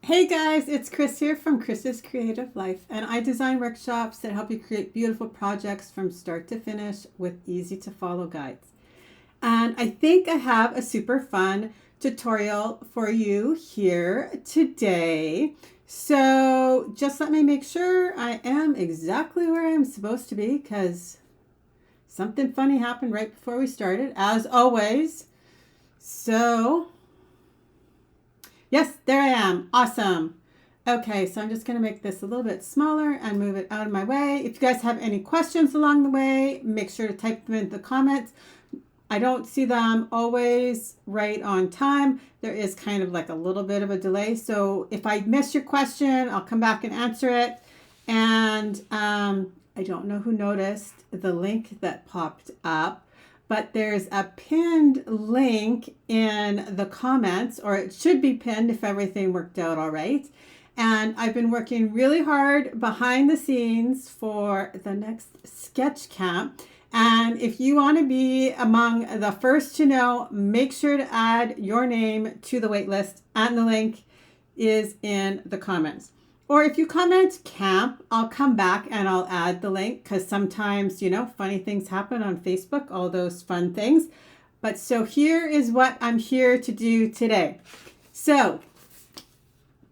Hey guys, it's Chris here from Chris's Creative Life, and I design workshops that help you create beautiful projects from start to finish with easy to follow guides. And I think I have a super fun tutorial for you here today. So just let me make sure I am exactly where I'm supposed to be because something funny happened right before we started, as always. So yes, there I am. Awesome. Okay, so I'm just going to make this a little bit smaller and move it out of my way. If you guys have any questions along the way, make sure to type them in the comments. I don't see them always right on time. There is kind of like a little bit of a delay. So if I miss your question, I'll come back and answer it. And I don't know who noticed the link that popped up, but there's a pinned link in the comments, or it should be pinned if everything worked out all right. And I've been working really hard behind the scenes for the next sketch camp. And if you want to be among the first to know, make sure to add your name to the waitlist, and the link is in the comments. Or if you comment camp, I'll come back and I'll add the link because sometimes, funny things happen on Facebook, all those fun things. But so here is what I'm here to do today. So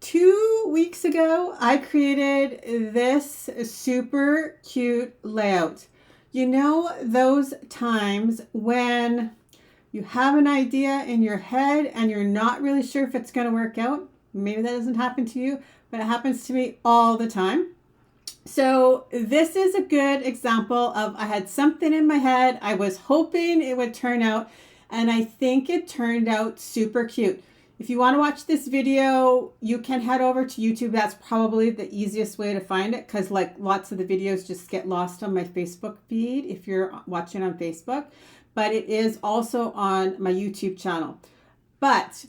2 weeks ago, I created this super cute layout. You know, those times when you have an idea in your head and you're not really sure if it's going to work out? Maybe that doesn't happen to you, but it happens to me all the time. So this is a good example of I had something in my head. I was hoping it would turn out, and I think it turned out super cute. If you want to watch this video, you can head over to YouTube. That's probably the easiest way to find it because like lots of the videos just get lost on my Facebook feed if you're watching on Facebook. But it is also on my YouTube channel. But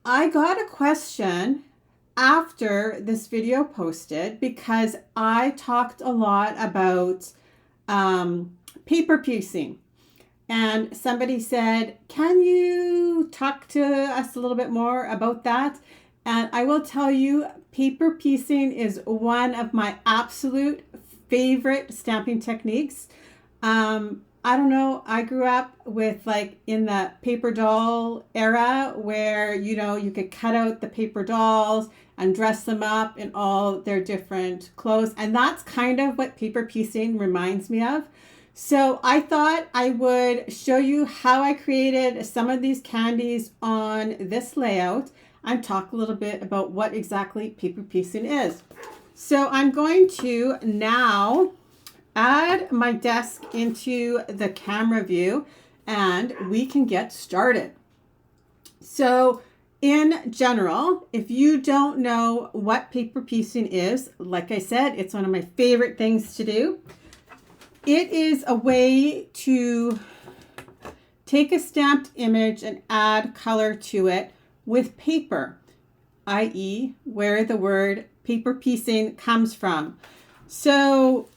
I got a question after this video posted because I talked a lot about paper piecing. And somebody said, can you talk to us a little bit more about that? And I will tell you, paper piecing is one of my absolute favorite stamping techniques. I don't know, I grew up with like in the paper doll era where, you could cut out the paper dolls and dress them up in all their different clothes. And that's kind of what paper piecing reminds me of. So I thought I would show you how I created some of these candies on this layout and talk a little bit about what exactly paper piecing is. So I'm going to now add my desk into the camera view and we can get started. So in general, if you don't know what paper piecing is, like I said, it's one of my favorite things to do. It is a way to take a stamped image and add color to it with paper, i.e., where the word paper piecing comes from. So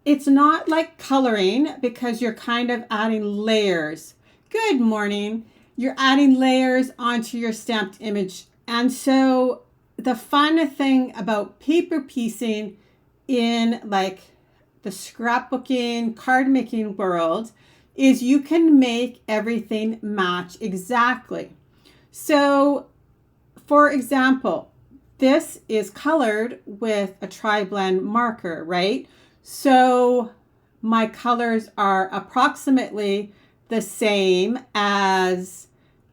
it's not like coloring because you're kind of adding layers. Good morning. You're adding layers onto your stamped image. And so the fun thing about paper piecing in like the scrapbooking, card making world is you can make everything match exactly. So for example, this is colored with a tri-blend marker, right? So my colors are approximately the same as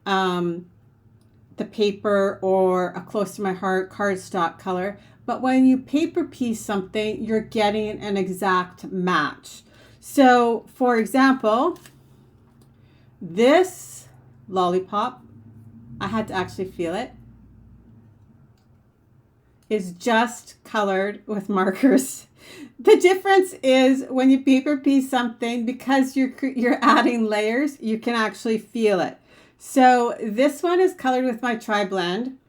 the paper or a close to my heart cardstock color. But when you paper piece something, you're getting an exact match. So for example, this lollipop, I had to actually feel it, is just colored with markers. The difference is when you paper piece something, because you're adding layers, you can actually feel it. So this one is colored with my tri-blend.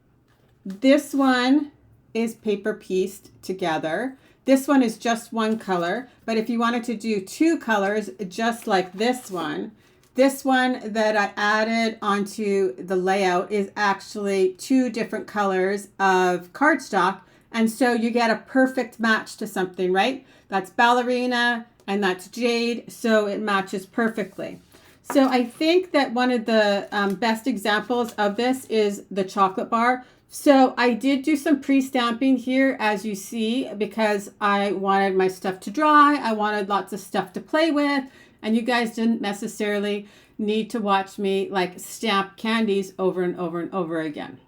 This one is paper pieced together. This one is just one color, but if you wanted to do two colors, just like this one, This one that I added onto the layout is actually 2 different colors of cardstock. And so you get a perfect match to something, right? That's ballerina and that's jade. So it matches perfectly. So I think that one of the best examples of this is the chocolate bar. So I did do some pre-stamping here, as you see, because I wanted my stuff to dry. I wanted lots of stuff to play with. And you guys didn't necessarily need to watch me like stamp candies over and over and over again.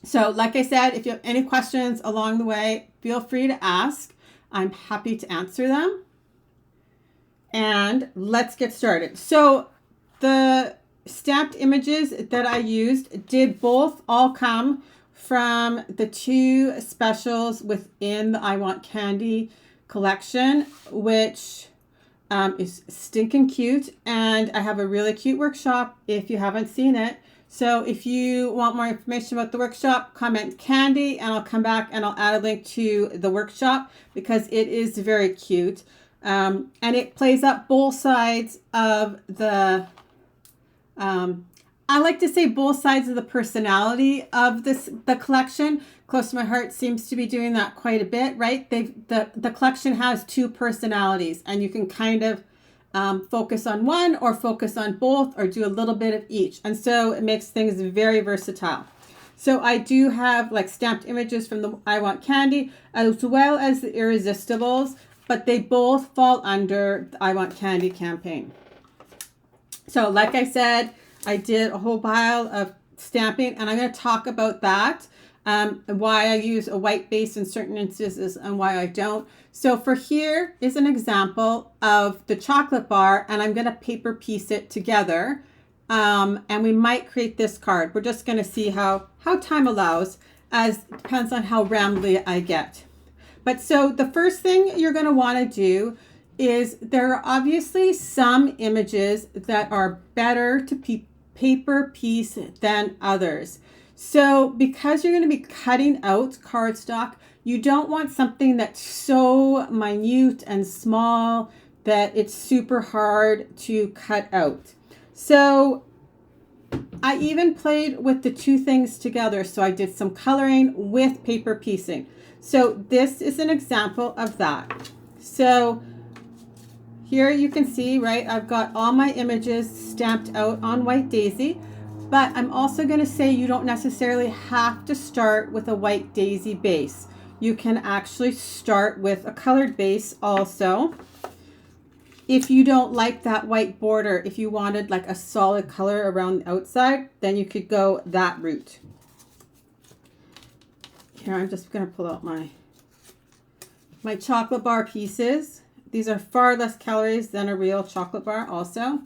So like I said, if you have any questions along the way, feel free to ask. I'm happy to answer them. And let's get started. So the stamped images that I used did both all come from the 2 specials within the I Want Candy collection, which is stinking cute. And I have a really cute workshop if you haven't seen it. So if you want more information about the workshop, comment candy and I'll come back and I'll add a link to the workshop because it is very cute. And it plays up both sides of the, I like to say both sides of the personality of the collection. Close to My Heart seems to be doing that quite a bit, right? The collection has 2 personalities and you can kind of focus on one or focus on both or do a little bit of each. And so it makes things very versatile. So I do have like stamped images from the I Want Candy as well as the Irresistibles, but they both fall under the I Want Candy campaign. So like I said, I did a whole pile of stamping and I'm going to talk about that. Why I use a white base in certain instances and why I don't. So for here is an example of the chocolate bar and I'm going to paper piece it together. And we might create this card. We're just going to see how time allows, as depends on how rambly I get. But so the first thing you're going to want to do is there are obviously some images that are better to paper piece than others. So because you're going to be cutting out cardstock, you don't want something that's so minute and small that it's super hard to cut out. So I even played with the 2 things together. So I did some coloring with paper piecing. So this is an example of that. So here you can see, right, I've got all my images stamped out on White Daisy. But I'm also going to say you don't necessarily have to start with a White Daisy base. You can actually start with a colored base also. If you don't like that white border, if you wanted like a solid color around the outside, then you could go that route. Here, I'm just going to pull out my chocolate bar pieces. These are far less calories than a real chocolate bar also.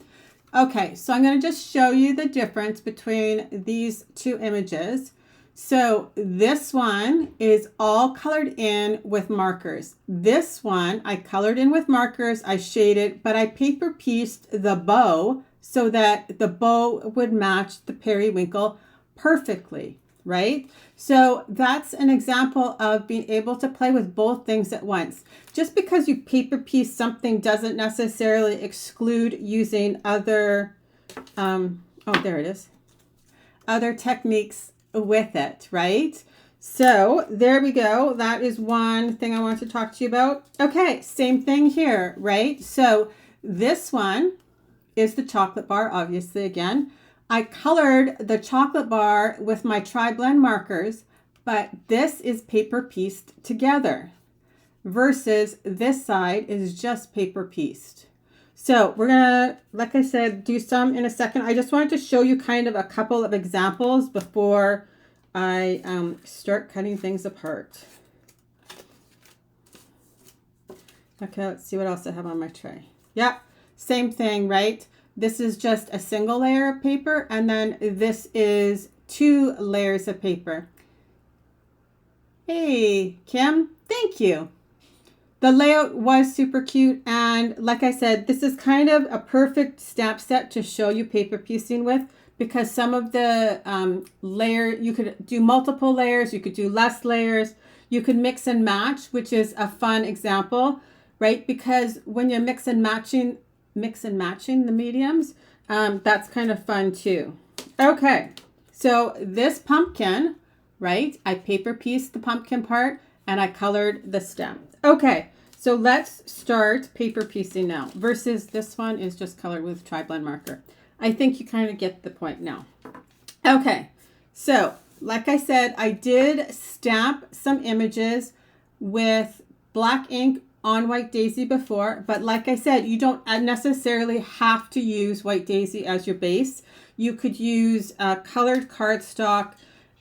Okay, so I'm going to just show you the difference between these 2 images. So this one is all colored in with markers. This one I colored in with markers, I shaded, but I paper pieced the bow so that the bow would match the periwinkle perfectly, right? So that's an example of being able to play with both things at once. Just because you paper piece something doesn't necessarily exclude using other, there it is, other techniques with it, right? So there we go. That is one thing I wanted to talk to you about. Okay, same thing here, right? So this one is the chocolate bar, obviously, again. I colored the chocolate bar with my tri-blend markers, but this is paper pieced together versus this side is just paper pieced. So we're gonna, like I said, do some in a second. I just wanted to show you kind of a couple of examples before I start cutting things apart. Okay, let's see what else I have on my tray. Yeah, same thing, right? This is just a single layer of paper, and then this is 2 layers of paper. Hey, Kim, thank you. The layout was super cute, and like I said, this is kind of a perfect stamp set to show you paper piecing with, because some of the you could do multiple layers, you could do less layers, you could mix and match, which is a fun example, right? Because when you're mix and matching the mediums, That's kind of fun too. Okay, so this pumpkin, right? I paper pieced the pumpkin part and I colored the stem. Okay, so let's start paper piecing now versus this one is just colored with tri-blend marker. I think you kind of get the point now. Okay, so like I said, I did stamp some images with black ink on White Daisy before, but like I said, you don't necessarily have to use White Daisy as your base. You could use colored cardstock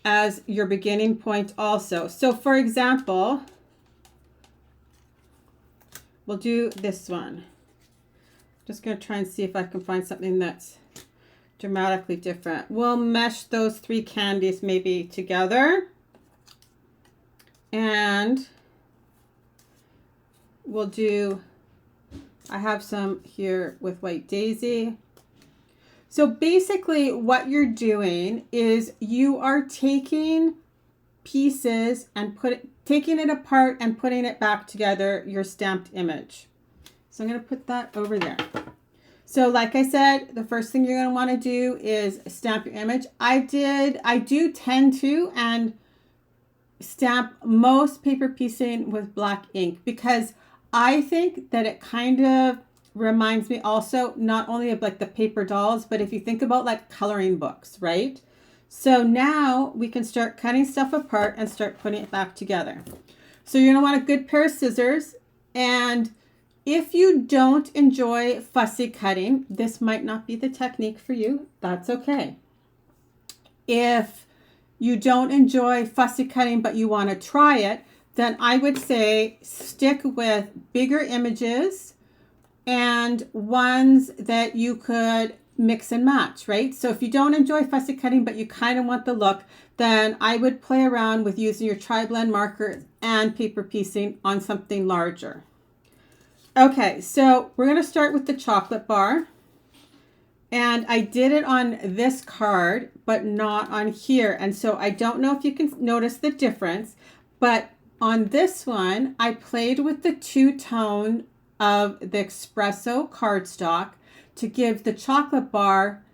as your beginning point also. So for example, we'll do this one. Just going to try and see if I can find something that's dramatically different. We'll mesh those three candies maybe together. And we'll do, I have some here with White Daisy. So basically what you're doing is you are taking pieces and taking it apart and putting it back together, your stamped image. So I'm going to put that over there. So like I said, the first thing you're going to want to do is stamp your image. I do tend to and stamp most paper piecing with black ink because I think that it kind of reminds me also not only of like the paper dolls, but if you think about like coloring books, right? So now we can start cutting stuff apart and start putting it back together. So you're going to want a good pair of scissors. And if you don't enjoy fussy cutting, this might not be the technique for you. That's okay. If you don't enjoy fussy cutting, but you want to try it, then I would say stick with bigger images and ones that you could mix and match, right? So if you don't enjoy fussy cutting, but you kind of want the look, then I would play around with using your tri-blend markers and paper piecing on something larger. Okay, so we're going to start with the chocolate bar. And I did it on this card, but not on here. And so I don't know if you can notice the difference, but on this one, I played with the two-tone of the espresso cardstock to give the chocolate bar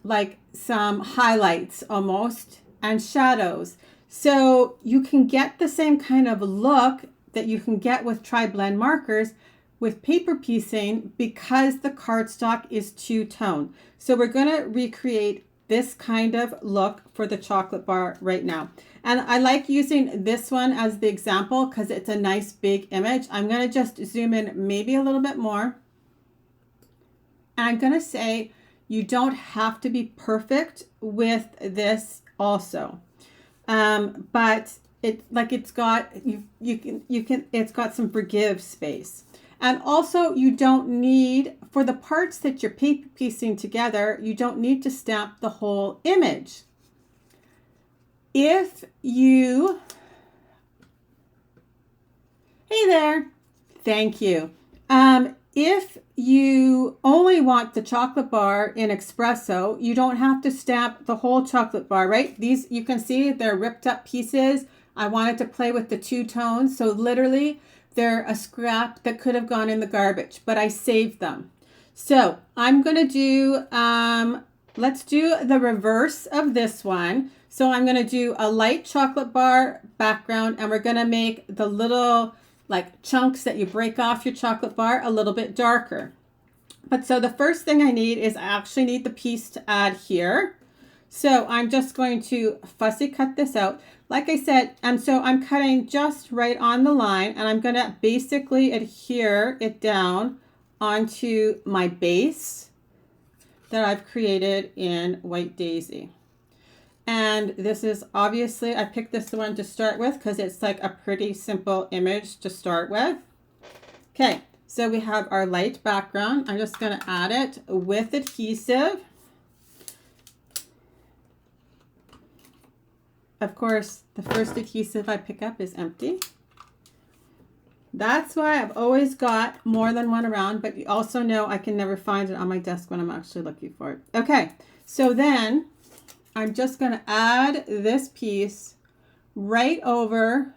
like some highlights almost and shadows. So you can get the same kind of look that you can get with tri-blend markers with paper piecing because the cardstock is two-tone. So we're going to recreate this kind of look for the chocolate bar right now. And I like using this one as the example because it's a nice big image. I'm going to just zoom in maybe a little bit more. And I'm going to say you don't have to be perfect with this also. But it's got it's got some forgive space. And also you don't need, for the parts that you're paper piecing together, you don't need to stamp the whole image. If you, hey there, thank you. If you only want the chocolate bar in espresso, you don't have to stamp the whole chocolate bar, right? These, you can see they're ripped up pieces. I wanted to play with the two tones. So literally they're a scrap that could have gone in the garbage, but I saved them. So I'm going to do, let's do the reverse of this one. So I'm going to do a light chocolate bar background and we're going to make the little like chunks that you break off your chocolate bar a little bit darker. But so the first thing I need is I actually need the piece to add here. So I'm just going to fussy cut this out. Like I said, so I'm cutting just right on the line and I'm going to basically adhere it down onto my base that I've created in White Daisy. And this is obviously, I picked this one to start with because it's like a pretty simple image to start with. Okay, so we have our light background. I'm just going to add it with adhesive. Of course, the first adhesive I pick up is empty. That's why I've always got more than one around, but you also know I can never find it on my desk when I'm actually looking for it. Okay, so then I'm just going to add this piece right over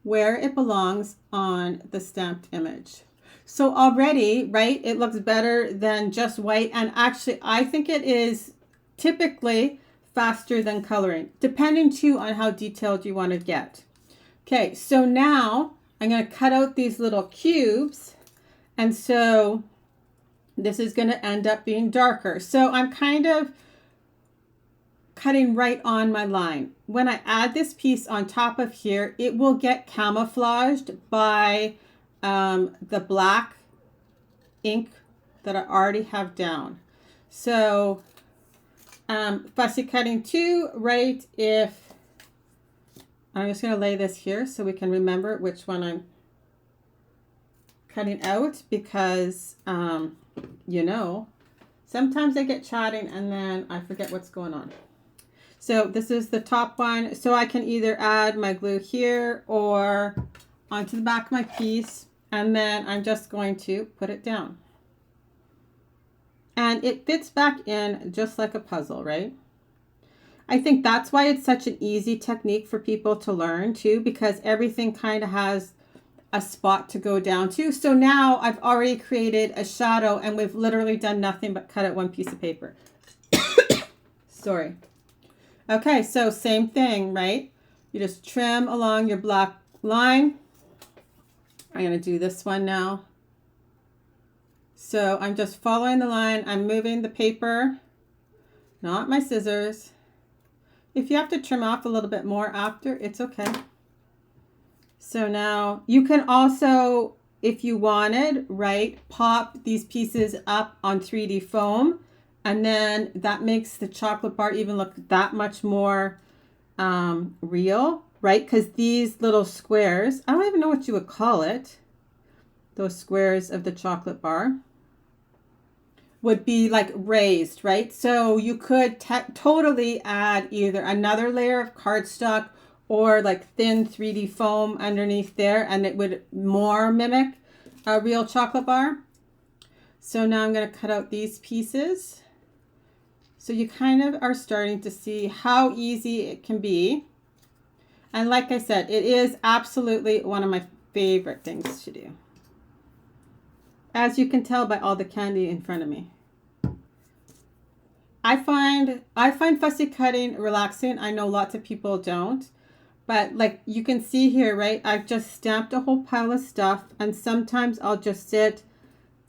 where it belongs on the stamped image. So already, right, it looks better than just white. And actually, I think it is typically faster than coloring, depending too on how detailed you want to get. Okay, so now I'm going to cut out these little cubes. And so this is going to end up being darker. So I'm kind of cutting right on my line. When I add this piece on top of here, it will get camouflaged by the black ink that I already have down. So fussy cutting too, right? If I'm just going to lay this here so we can remember which one I'm cutting out, because you know, sometimes I get chatting and then I forget what's going on. So this is the top one. So I can either add my glue here or onto the back of my piece, and then I'm just going to put it down. And it fits back in just like a puzzle, right? I think that's why it's such an easy technique for people to learn too, because everything kind of has a spot to go down to. So now I've already created a shadow and we've literally done nothing but cut out one piece of paper. Sorry. Okay, so same thing, right? You just trim along your black line. I'm going to do this one now. So I'm just following the line. I'm moving the paper, not my scissors. If you have to trim off a little bit more after, it's okay. So now you can also, if you wanted, right, pop these pieces up on 3D foam. And then that makes the chocolate bar even look that much more real, right? Because these little squares, I don't even know what you would call it, those squares of the chocolate bar, would be like raised, right? So you could totally add either another layer of cardstock or like thin 3D foam underneath there, and it would more mimic a real chocolate bar. So now I'm going to cut out these pieces. So you kind of are starting to see how easy it can be. And like I said, it is absolutely one of my favorite things to do, as you can tell by all the candy in front of me. I find fussy cutting relaxing. I know lots of people don't, but like you can see here, right? I've just stamped a whole pile of stuff, and sometimes I'll just sit,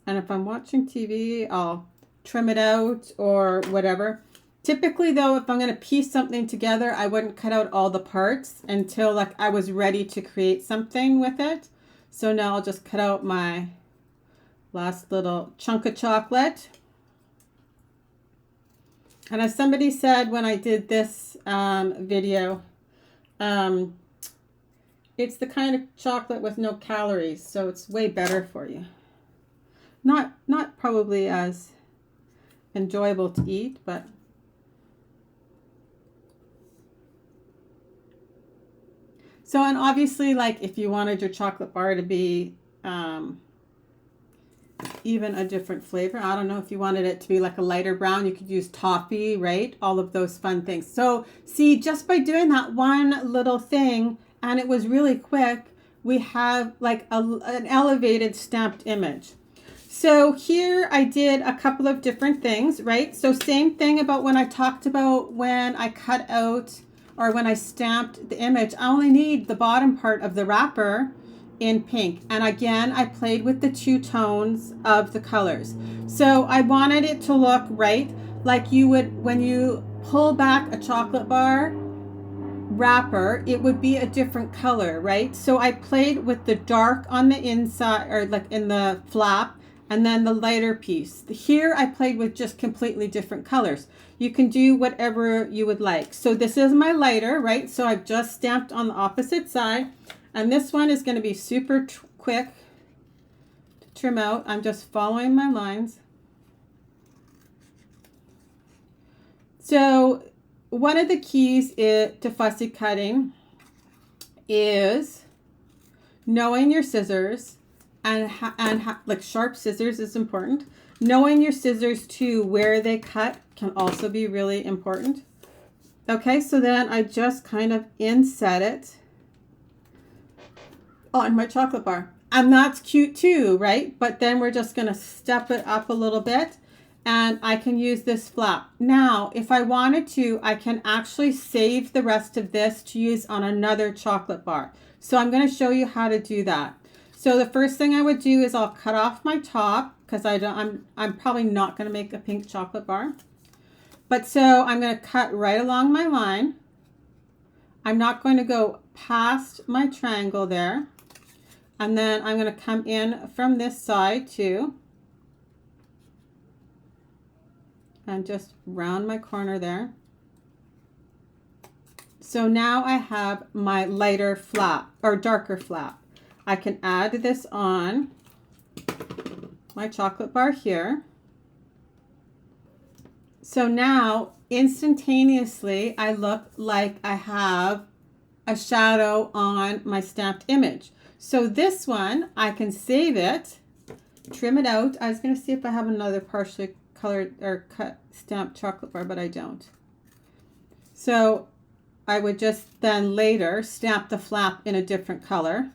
and if I'm watching TV, I'll trim it out or whatever. Typically though, if I'm going to piece something together, I wouldn't cut out all the parts until like I was ready to create something with it. So now I'll just cut out my last little chunk of chocolate. And as somebody said when I did this video, it's the kind of chocolate with no calories, so it's way better for you. Not probably as enjoyable to eat, but so, and obviously, like if you wanted your chocolate bar to be even a different flavor, I don't know, if you wanted it to be like a lighter brown, you could use toffee, right? All of those fun things. So see, just by doing that one little thing, and it was really quick, we have like an elevated stamped image. So here I did a couple of different things, right? So same thing about when I talked about when I cut out or when I stamped the image, I only need the bottom part of the wrapper in pink. And again, I played with the two tones of the colors. So I wanted it to look, right, like you would when you pull back a chocolate bar wrapper, it would be a different color, right? So I played with the dark on the inside, or like in the flap, and then the lighter piece. Here I played with just completely different colors. You can do whatever you would like. So this is my lighter, right? So I've just stamped on the opposite side, and this one is going to be super quick to trim out. I'm just following my lines. So one of the keys to fussy cutting is knowing your scissors, and like sharp scissors is important. Knowing your scissors too, where they cut, can also be really important. Okay, so then I just kind of inset it on my chocolate bar. And that's cute too, right? But then we're just going to step it up a little bit, and I can use this flap. Now, if I wanted to, I can actually save the rest of this to use on another chocolate bar. So I'm going to show you how to do that. So the first thing I would do is I'll cut off my top, because I'm probably not going to make a pink chocolate bar. But so I'm going to cut right along my line. I'm not going to go past my triangle there. And then I'm going to come in from this side too. And just round my corner there. So now I have my lighter flap or darker flap. I can add this on my chocolate bar here. So now instantaneously I look like I have a shadow on my stamped image. So this one, I can save it, trim it out. I was going to see if I have another partially colored or cut stamped chocolate bar, but I don't. So I would just then later stamp the flap in a different color.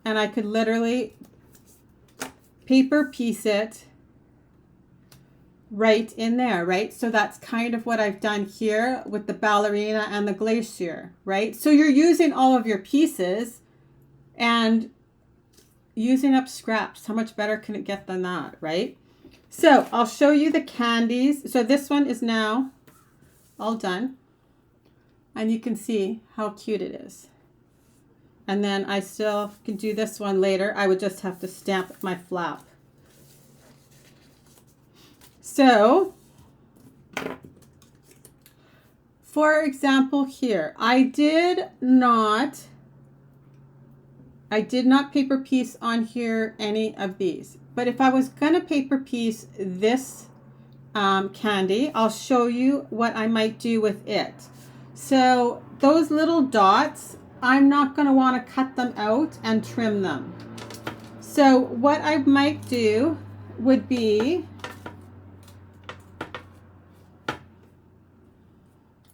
And I could literally paper piece it right in there, right? So that's kind of what I've done here with the ballerina and the glacier, right? So you're using all of your pieces and using up scraps. How much better can it get than that, right? So I'll show you the candies. So this one is now all done. And you can see how cute it is. And then I still can do this one later. I would just have to stamp my flap. So, for example here, I did not paper piece on here any of these. But if I was going to paper piece this candy, I'll show you what I might do with it. So those little dots, I'm not going to want to cut them out and trim them. So what I might do would be,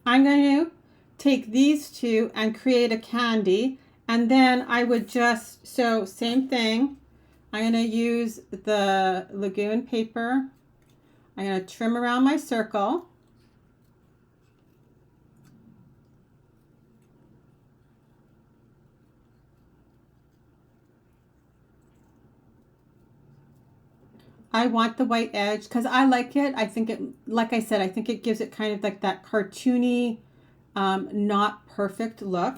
I'm going to take these two and create a candy. And then I would just, so same thing. I'm going to use the Lagoon paper. I'm going to trim around my circle. I want the white edge because I like it. I think it, like I said, I think it gives it kind of like that cartoony, not perfect look.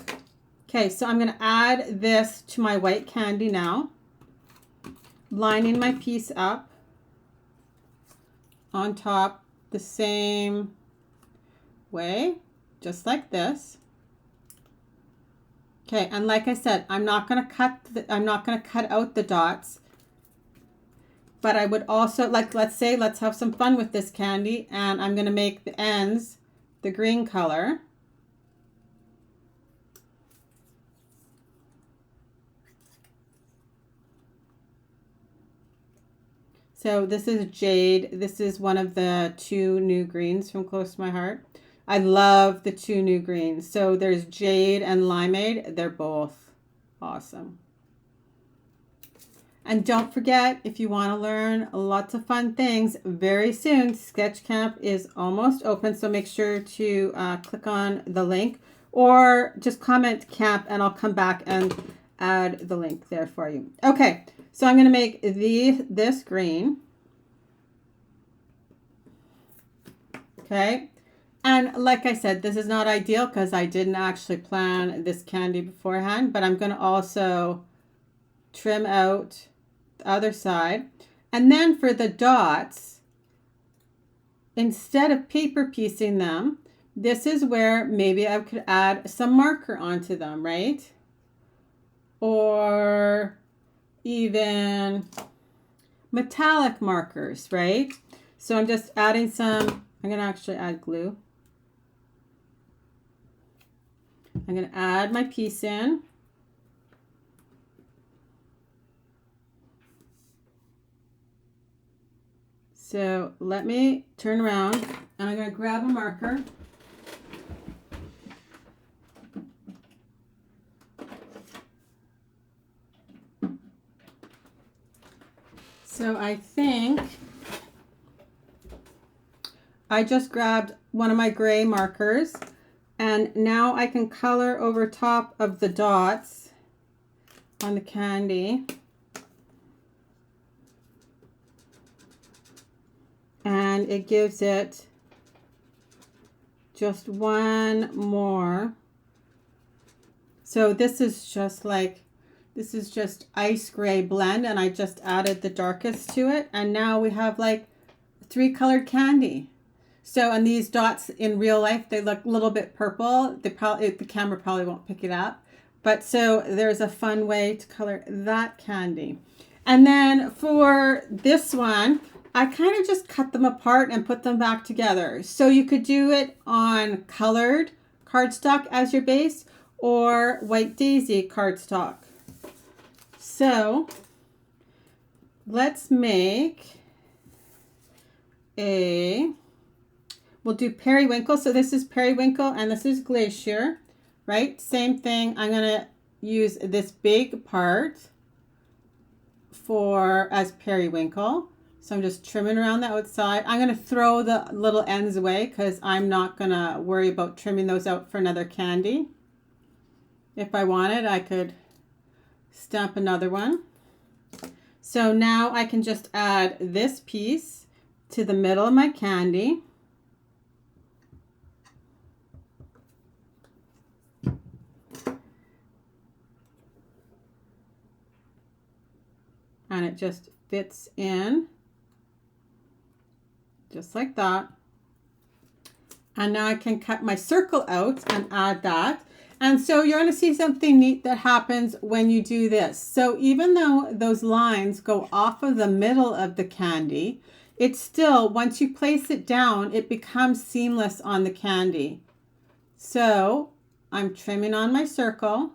Okay, so I'm going to add this to my white candy now, lining my piece up on top the same way, just like this. Okay, and like I said, I'm not going to cut out the dots, but I would also, like, let's have some fun with this candy, and I'm going to make the ends the green color. So this is Jade. This is one of the two new greens from Close to My Heart. I love the two new greens. So there's Jade and Limeade. They're both awesome. And don't forget, if you want to learn lots of fun things, very soon, Sketch Camp is almost open. So make sure to click on the link or just comment camp and I'll come back and add the link there for you. Okay. So I'm going to make this green. Okay. And like I said, this is not ideal because I didn't actually plan this candy beforehand, but I'm going to also trim out the other side. And then for the dots, instead of paper piecing them, this is where maybe I could add some marker onto them, right? Or even metallic markers, right? So I'm just adding some, I'm going to actually add glue. I'm going to add my piece in. So let me turn around and I'm going to grab a marker. So I think I just grabbed one of my gray markers, and now I can color over top of the dots on the candy. And it gives it just one more. So this is just ice gray blend, and I just added the darkest to it, and now we have like 3 colored candy. So, and these dots in real life, they look a little bit purple. The camera probably won't pick it up, but so there's a fun way to color that candy. And then for this one, I kind of just cut them apart and put them back together. So you could do it on colored cardstock as your base, or white daisy cardstock. So let's make we'll do periwinkle. So this is periwinkle and this is glacier, right? Same thing. I'm going to use this big part as periwinkle. So I'm just trimming around the outside. I'm going to throw the little ends away because I'm not going to worry about trimming those out for another candy. If I wanted, I could stamp another one. So now I can just add this piece to the middle of my candy. And it just fits in just like that. And now I can cut my circle out and add that. And so you're going to see something neat that happens when you do this. So even though those lines go off of the middle of the candy, it's still, once you place it down, it becomes seamless on the candy. So I'm trimming on my circle.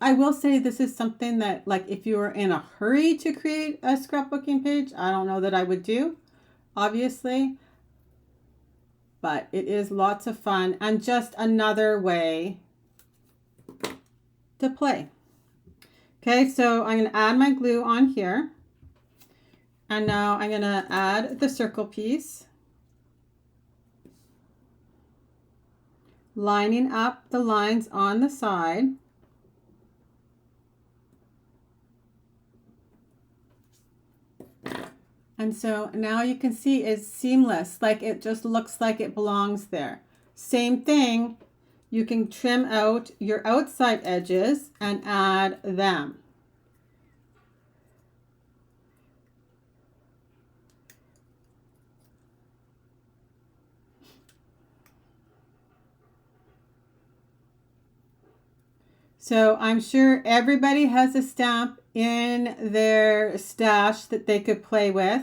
I will say this is something that, like, if you were in a hurry to create a scrapbooking page, I don't know that I would do, obviously, but it is lots of fun and just another way to play. Okay, so I'm going to add my glue on here, and now I'm going to add the circle piece, lining up the lines on the side. And so now you can see it's seamless, like it just looks like it belongs there. Same thing, you can trim out your outside edges and add them. So I'm sure everybody has a stamp in their stash that they could play with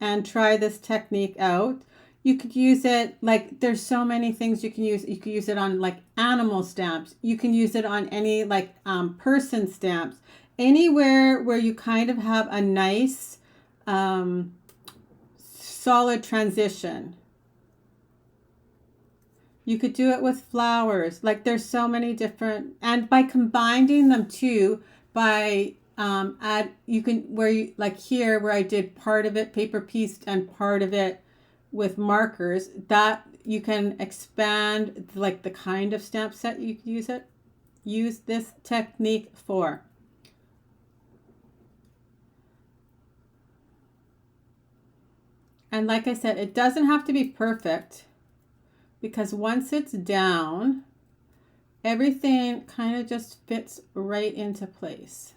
and try this technique out. You could use it, like, there's so many things you can use. You could use it on like animal stamps. You can use it on any like person stamps. Anywhere where you kind of have a nice solid transition. You could do it with flowers. Like, there's so many different, and by combining them too, by you can, where you, like here where I did part of it paper pieced and part of it with markers, that you can expand like the kind of stamp set you can use this technique for. And like I said, it doesn't have to be perfect, because once it's down, everything kind of just fits right into place.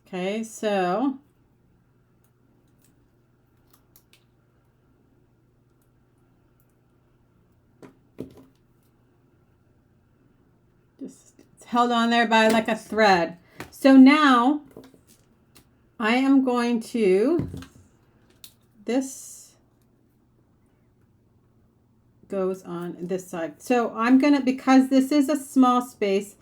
Okay, so just it's held on there by like a thread. So now I am going to, this goes on this side. So I'm gonna, because this is a small space,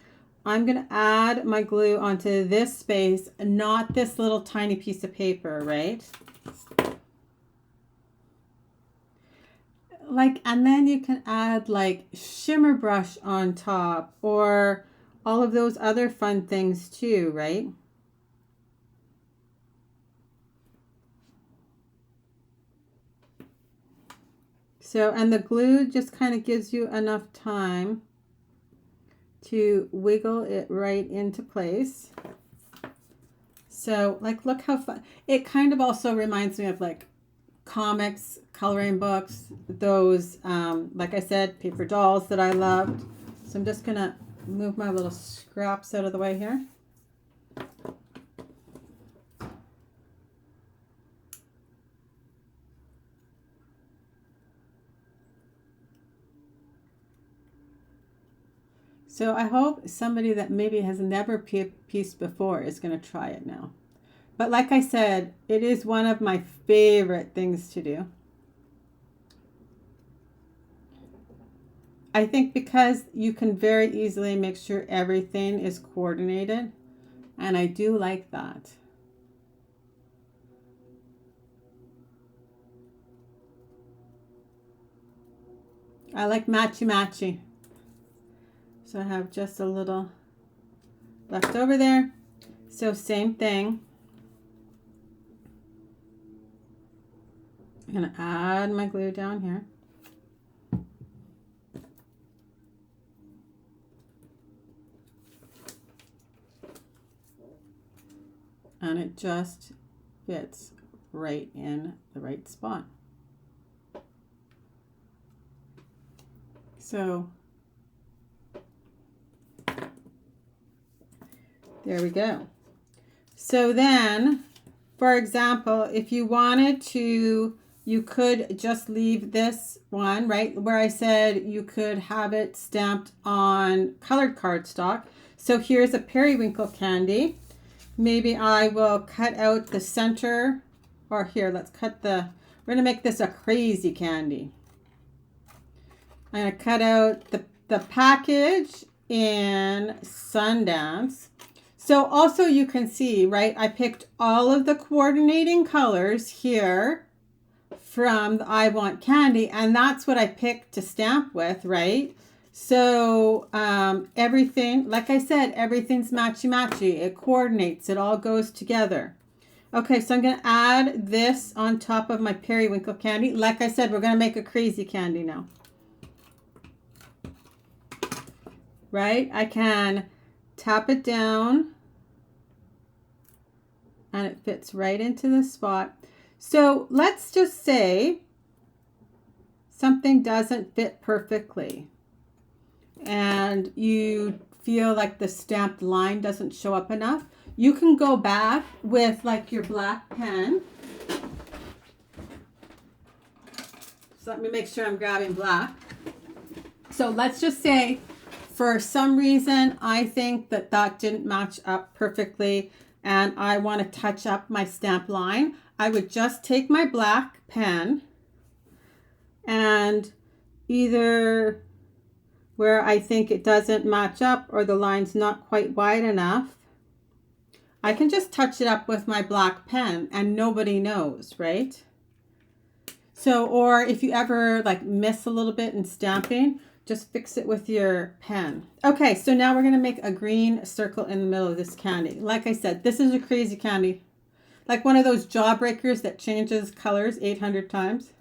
I'm gonna add my glue onto this space, not this little tiny piece of paper, right? like, and then you can add like shimmer brush on top or all of those other fun things too, right? So, and the glue just kind of gives you enough time to wiggle it right into place. So, like, look how fun. It kind of also reminds me of like comics, coloring books, those, like I said, paper dolls that I loved. So I'm just going to move my little scraps out of the way here. So I hope somebody that maybe has never pieced before is going to try it now. But like I said, it is one of my favorite things to do. I think because you can very easily make sure everything is coordinated. And I do like that. I like matchy-matchy. So I have just a little left over there. So same thing. I'm going to add my glue down here. And it just fits right in the right spot. So there we go. So then, for example, if you wanted to, you could just leave this one, right, where I said you could have it stamped on colored cardstock. So here's a periwinkle candy. Maybe I will cut out the center, or here, let's cut the, we're gonna make this a crazy candy. I'm gonna cut out the package in Sundance. So also you can see, right, I picked all of the coordinating colors here from the I Want Candy, and that's what I picked to stamp with, right? So everything, like I said, everything's matchy-matchy. It coordinates. It all goes together. Okay, so I'm going to add this on top of my periwinkle candy. Like I said, we're going to make a crazy candy now. Right? I can tap it down and it fits right into the spot. So let's just say something doesn't fit perfectly and you feel like the stamped line doesn't show up enough. You can go back with like your black pen. So let me make sure I'm grabbing black. So let's just say for some reason I think that that didn't match up perfectly and I want to touch up my stamp line. I would just take my black pen and either where I think it doesn't match up or the line's not quite wide enough, I can just touch it up with my black pen and nobody knows, right? So, or if you ever like miss a little bit in stamping, just fix it with your pen. Okay, so now we're gonna make a green circle in the middle of this candy. Like I said, this is a crazy candy. Like one of those jawbreakers that changes colors 800 times.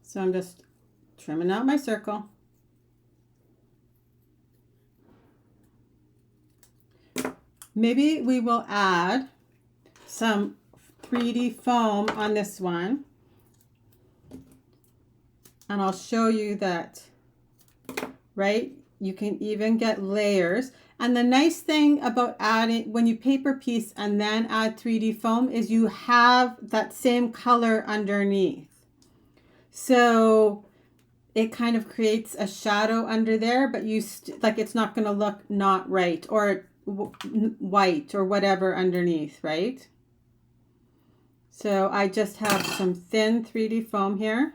So I'm just trimming out my circle. Maybe we will add some 3D foam on this one. And I'll show you that, right? You can even get layers. And the nice thing about adding, when you paper piece and then add 3D foam, is you have that same color underneath. So it kind of creates a shadow under there, but you like it's not going to look not right or white or whatever underneath, right? So I just have some thin 3D foam here.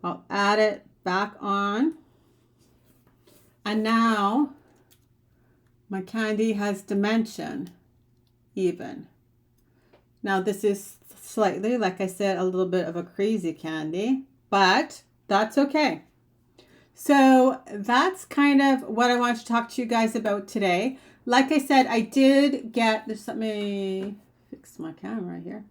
I'll add it back on. And now My candy has dimension even. Now this is slightly, like I said, a little bit of a crazy candy, but that's okay. So that's kind of what I want to talk to you guys about today. Like I said, I did get this. Let me fix my camera here.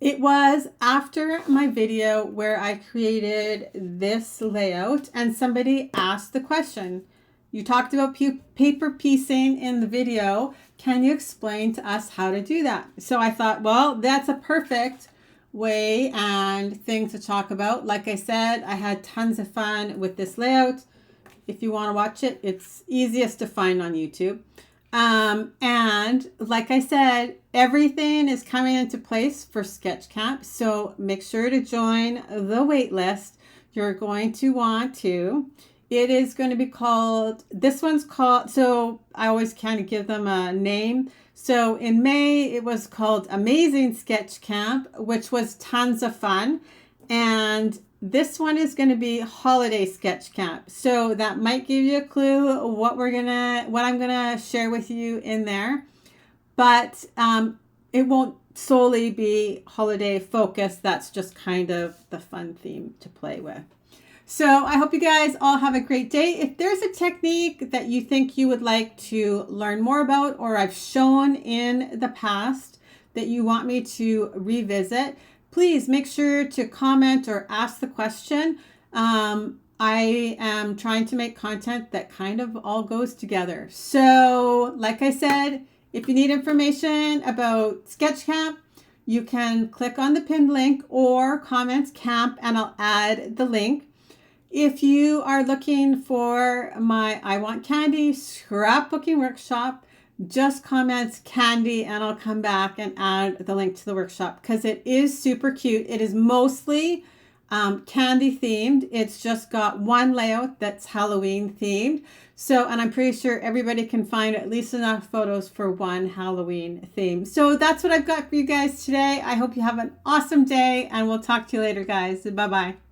It was after my video where I created this layout and somebody asked the question. You talked about paper piecing in the video. Can you explain to us how to do that? So I thought, well, that's a perfect way and thing to talk about. Like I said, I had tons of fun with this layout. If you want to watch it, it's easiest to find on YouTube. And like I said, everything is coming into place for Sketch Camp. So make sure to join the wait list. You're going to want to. It is going to be called, this one's called, so I always kind of give them a name. So in May, it was called Amazing Sketch Camp, which was tons of fun. And this one is going to be Holiday Sketch Camp. So that might give you a clue what I'm gonna share with you in there. But it won't solely be holiday focused. That's just kind of the fun theme to play with. So I hope you guys all have a great day. If there's a technique that you think you would like to learn more about, or I've shown in the past that you want me to revisit, please make sure to comment or ask the question. I am trying to make content that kind of all goes together. So like I said, if you need information about Sketch Camp, you can click on the pinned link or comments camp and I'll add the link. If you are looking for my I Want Candy scrapbooking workshop, just comment candy and I'll come back and add the link to the workshop because it is super cute. It is mostly candy themed. It's just got one layout that's Halloween themed. So, and I'm pretty sure everybody can find at least enough photos for one Halloween theme. So that's what I've got for you guys today. I hope you have an awesome day and we'll talk to you later, guys. Bye-bye.